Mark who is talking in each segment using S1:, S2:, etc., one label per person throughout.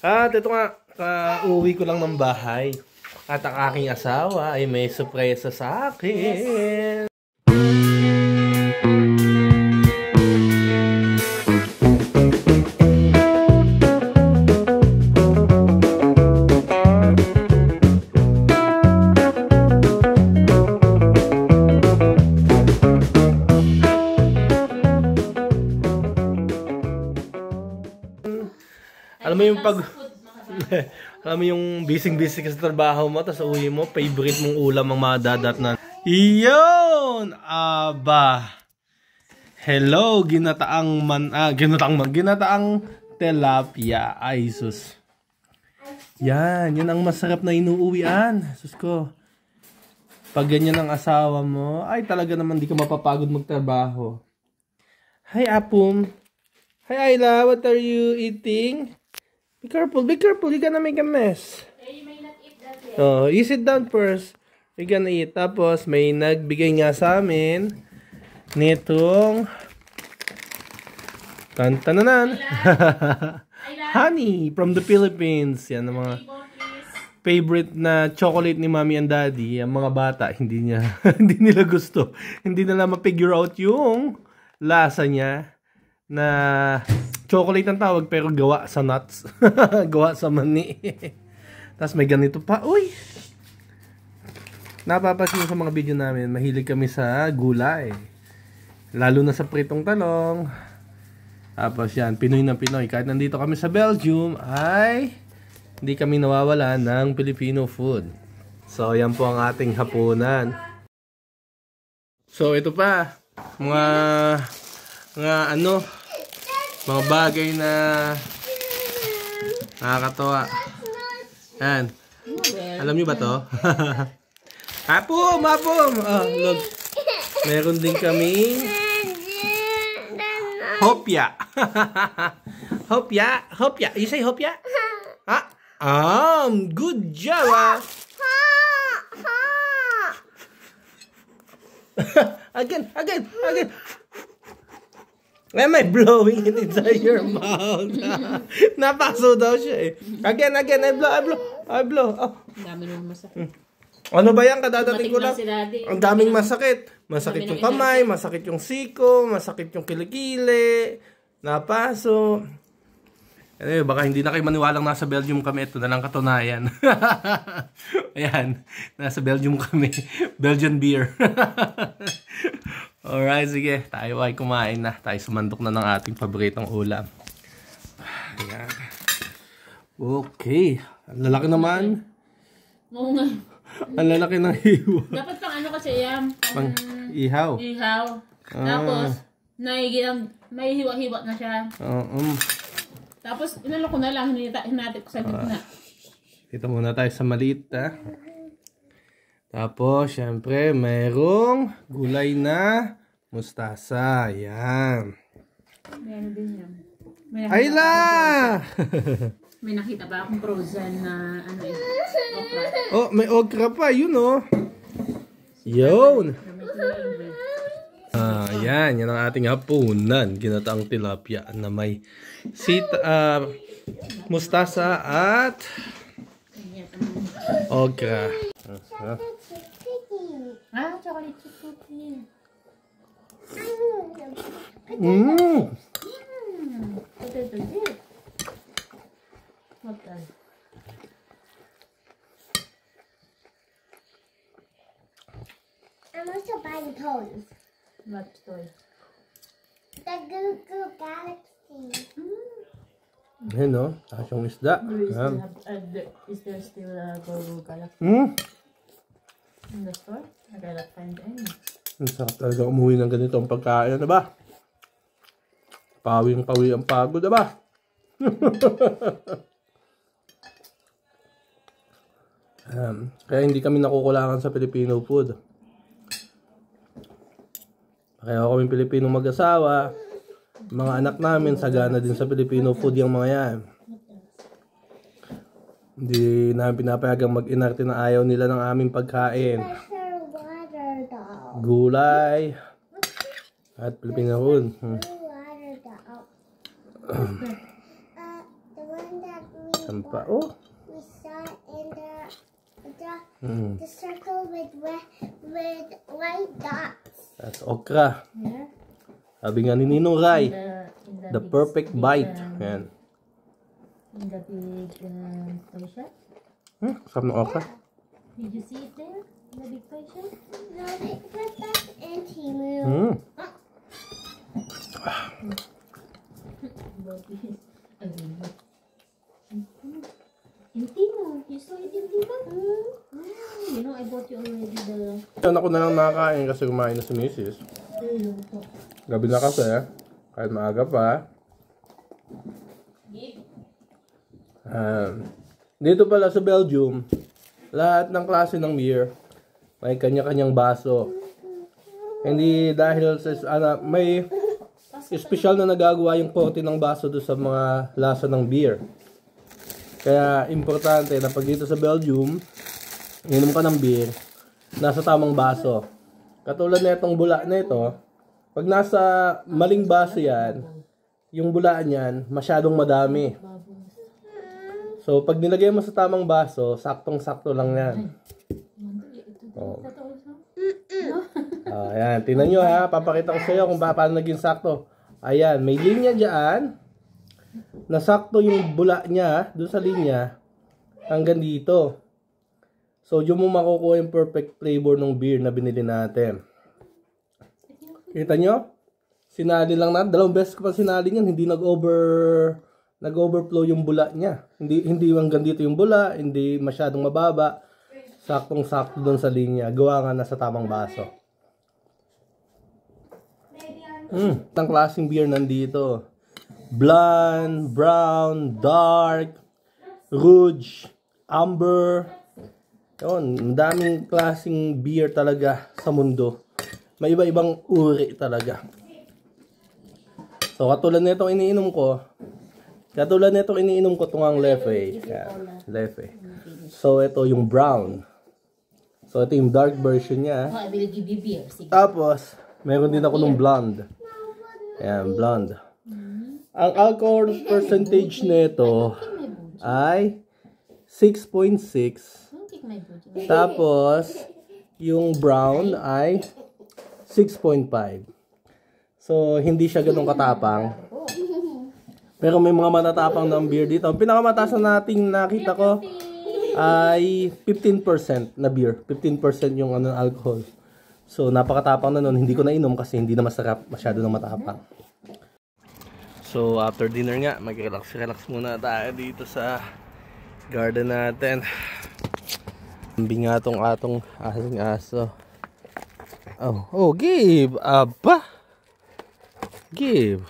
S1: At ito nga, uwi ko lang ng bahay. At ang aking asawa ay may surpresa sa akin. Alam mo yung alam mo yung busy-busy ka sa trabaho mo, tapos uwi mo, favorite mong ulam ang madadat na. Iyon! Aba! Hello! Ginataang tilapia. Ay, sus. Yan ang masarap na inuuwian. Sus ko. Pag ganyan ang asawa mo, ay talaga naman di ka mapapagod magtrabaho. Hi, Apum. Hi, Ayla. What are you eating? Be careful, you're gonna make a mess.
S2: You may not eat that yet.
S1: Oh, you sit down first. You're gonna eat. Tapos, may nagbigay nga sa amin nitong tantananan. Honey from the Philippines. Yan ang mga favorite na chocolate ni Mommy and Daddy. Ang mga bata, hindi nila gusto. Hindi nila ma-figure out yung lasa niya na chocolate ang tawag pero gawa sa nuts. Gawa sa mani. Tapos may ganito pa. Uy! Napapansin sa mga video namin, mahilig kami sa gulay. Lalo na sa pritong talong. Tapos yan, Pinoy na Pinoy. Kahit nandito kami sa Belgium, ay hindi kami nawawala ng Filipino food. So, yan po ang ating hapunan. So, ito pa. Mga bagay na nakakatawa. Yan. Alam nyo ba to? Apum! Oh, look. Meron din kami hopya. Hopya. You say hopya? Good job. Again. Am I blowing it inside your mouth? Napaso daw siya eh. Again, I blow. Oh.
S2: Ang dami naman masakit.
S1: Ano ba yan? Kadadating ko lang.
S2: Ang
S1: daming masakit. Masakit yung kamay, masakit yung siko, masakit yung kilikili. Napaso. Anyway, baka hindi na kayo maniwalang nasa Belgium kami. Ito na lang katunayan. Ayan. Nasa Belgium kami. Belgian beer. Alright, sige. Tayo ay kumain na. Tayo sumandok na ng ating paboritong ulam. Ayan. Okay. Ang lalaki naman.
S2: Oo nga.
S1: Ang lalaki ng hiwa.
S2: Dapat pang ano kasi yan?
S1: Pang ihaw.
S2: Tapos, may hiwa-hiwa na siya. Tapos, inalo ko na lang. Hinatid ko sa gitna.
S1: Dito muna tayo sa maliit, ha? Tapos, syempre, mayroong gulay na mustasa. Yan.
S2: Meron din yan.
S1: Ayla!
S2: May nakita ba akong frozen na okra?
S1: Oh, may okra pa. Yun, oh. Yun. Yan. Yan ang ating hapunan. Ginataang tilapia na may mustasa at okra.
S2: Chocolate chip cookie.
S3: I'm also buying toys.
S2: What toy?
S3: The Goo Goo Galaxy.
S1: Ayan, no? Tapos yung isda.
S2: Is there still a Go-Go Galaxy in the store? I cannot find any.
S1: Ang sarap talaga umuwi ng ganito ang pagkain, ano ba? Pawing-pawi ang pagod, ba? Kaya hindi kami nakukulangan sa Filipino food. Kaya kami Pilipino mag-asawa, mga anak namin sagana din sa Filipino food yung mga yan. Hindi namin pinapayagang mag-inarte na ayaw nila ng aming pagkain. Gulay at Filipino food.
S3: The one that
S1: Saan pa? Oh.
S3: We saw in the circle with white dots.
S1: That's okra.
S2: Yeah.
S1: Sabi nga ni Ninong Rai,
S2: In
S1: the
S2: big
S1: perfect
S2: big,
S1: bite. Yan.
S2: In the big toy shop.
S1: Sarap ng okra.
S2: Did you see it there? In the big toy shop?
S3: No, but that's Anti-Moo.
S2: Intimo. You saw it in Timo? You know, I bought you already the...
S1: Yan ako na lang nakakain kasi kumain na si Mrs. Gabi na kasi, kahit maaga pa. Dito pala sa Belgium, lahat ng klase ng beer may kanya-kanyang baso. Hindi dahil sa may special na nagagawa yung korte ng baso doon sa mga lasa ng beer. Kaya importante na pag dito sa Belgium, inom ka ng beer, nasa tamang baso. Katulad na itong bula na ito, pag nasa maling baso yan, yung bulaan yan, masyadong madami. So, pag nilagay mo sa tamang baso, saktong-sakto lang yan. Oh. Ayan, tingnan nyo ha, papakita ko sa iyo kung paano naging sakto. Ayan, may linya dyan. Nasakto yung bula niya doon sa linya hanggang dito. So, yung mo makukuha yung perfect flavor ng beer na binili natin. Kita nyo? Sinali lang natin. 2 beses ko pa sinali yan. Hindi nag-overflow yung bula niya. Hindi hanggang dito yung bula. Hindi masyadong mababa. Saktong-sakto doon sa linya. Gawa nga nasa tamang baso. Ang klaseng beer nandito. Blonde, brown, dark, rouge, amber. Yun, ang daming klaseng beer talaga sa mundo. May iba-ibang uri talaga. So, katulad nitong iniinom ko, itong ang Leffe. Leffe. So, ito yung brown. So, ito yung dark version niya.
S2: I will give you beer.
S1: Tapos, meron din ako ng blonde. Ayan, blonde. Ang alcohol percentage nito ay 6.6. Tapos, yung brown ay 6.5. So, hindi siya ganun katapang. Pero may mga matatapang ng beer dito. Ang pinakamataas na nating nakita ko ay 15% na beer. 15% yung alcohol. So, napakatapang na nun. Hindi ko nainom kasi hindi na masarap. Masyado na matapang. So, after dinner nga, mag-relax muna tayo dito sa garden natin. Ambing nga tong atong asing aso. Oh, Gabe! Aba! Gabe!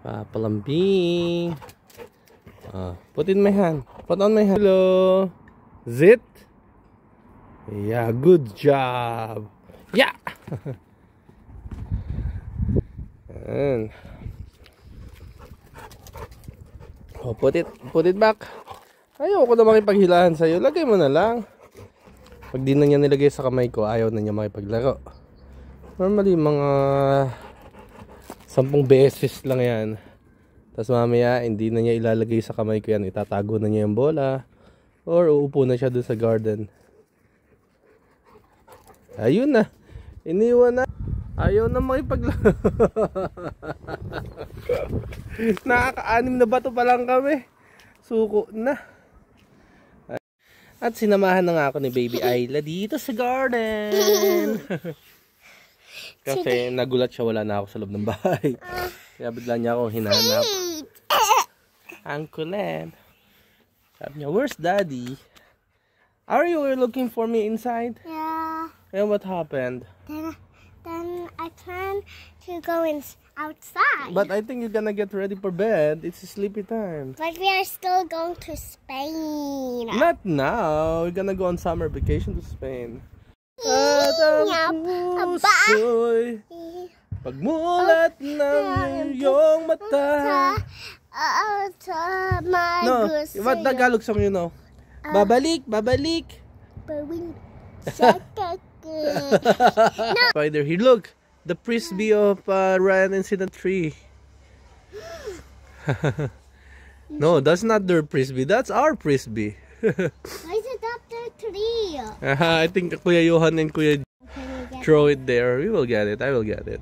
S1: Papalambing! Put in my hand. Put on my hand. Hello! Zit! Yeah, good job. Yeah. And put it back. Ayoko na makipaghilahan sa iyo. Lagay mo na lang. Pag di na niya nilagay sa kamay ko, ayaw na niya makipaglaro. Normally mga 10 beses lang yan. Tapos mamaya hindi na niya ilalagay sa kamay ko yan. Itatago na niya yung bola or uupo na siya doon sa garden. Ayun na. Iniwan na. Ayaw na makipaglaro. Nakaka-6 na bato pa lang kami. Suko na. At sinamahan na nga ako ni Baby Ayla dito sa garden. Kasi nagulat siya, wala na ako sa loob ng bahay. Kaya bigla niya ako hinahanap. Ang kulit. Sabi niya, where's Daddy? Are you looking for me inside?
S3: Yeah.
S1: And what happened?
S3: Then I plan to go outside.
S1: But I think you're gonna get ready for bed. It's sleepy time.
S3: But we are still going to Spain.
S1: Not now. We're gonna go on summer vacation to Spain. At ang puso'y pagmulat ng iyong mata. No, what Tagalog song you know? Babalik, babalik. Spider here. Look, the frisbee of Ryan and in the tree. No, that's not their frisbee. That's our frisbee.
S3: Why is it up the tree?
S1: I think Kuya Johan and Kuya throw it there. We will get it. I will get it.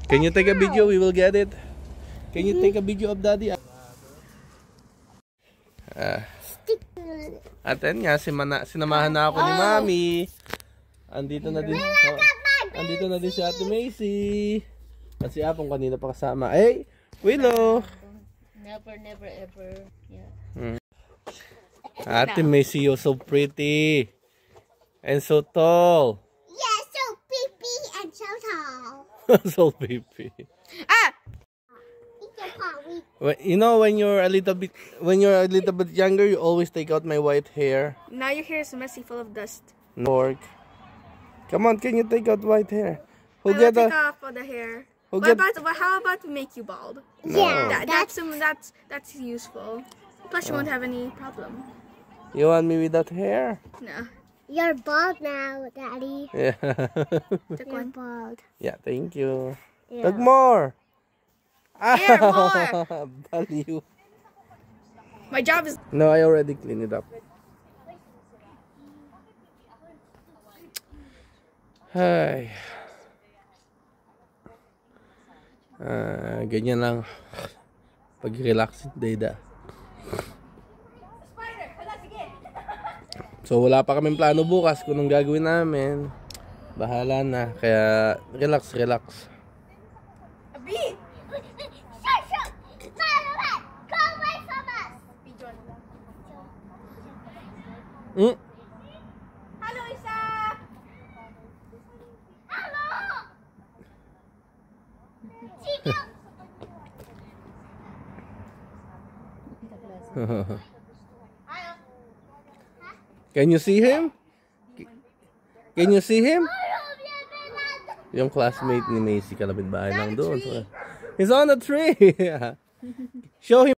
S1: Can you take a video? We will get it. Can you take a video of Daddy? At yan nga, sinamahan na ako ni Mami. Andito na din. Andito na din si Ate Macy. At si Apong kanina pa kasama. Hey, Willow.
S2: Never, never, ever. Yeah.
S1: Ate Macy, you're so pretty. And so tall.
S3: Yeah, so pretty and so tall.
S1: So pretty.
S2: Ah!
S1: You know, when you're a little bit younger, you always take out my white hair.
S4: Now your hair is messy, full of dust.
S1: Nork. Come on, can you take out white hair?
S4: I will take off all the hair. How about we make you bald?
S1: No.
S3: Yeah,
S4: That's useful. Plus, you won't have any problem.
S1: You want me without hair?
S4: No.
S3: You're bald now, Daddy.
S1: Yeah.
S3: You're bald.
S1: Yeah, thank you.
S3: Yeah.
S1: Look more.
S4: Hair, more.
S1: Value.
S4: My job is.
S1: No, I already cleaned it up. Ay. Ganyan lang. Pag-relax day da. So wala pa kaming plano bukas kung anong gagawin namin. Bahala na. Kaya relax.
S4: Abi!
S3: Go away from us.
S4: Hello, Isa!
S3: Hello.
S1: Can you see him? Can you see him? Yung classmate ni Macy, kalapit bahay lang doon. He's on the tree. Show him.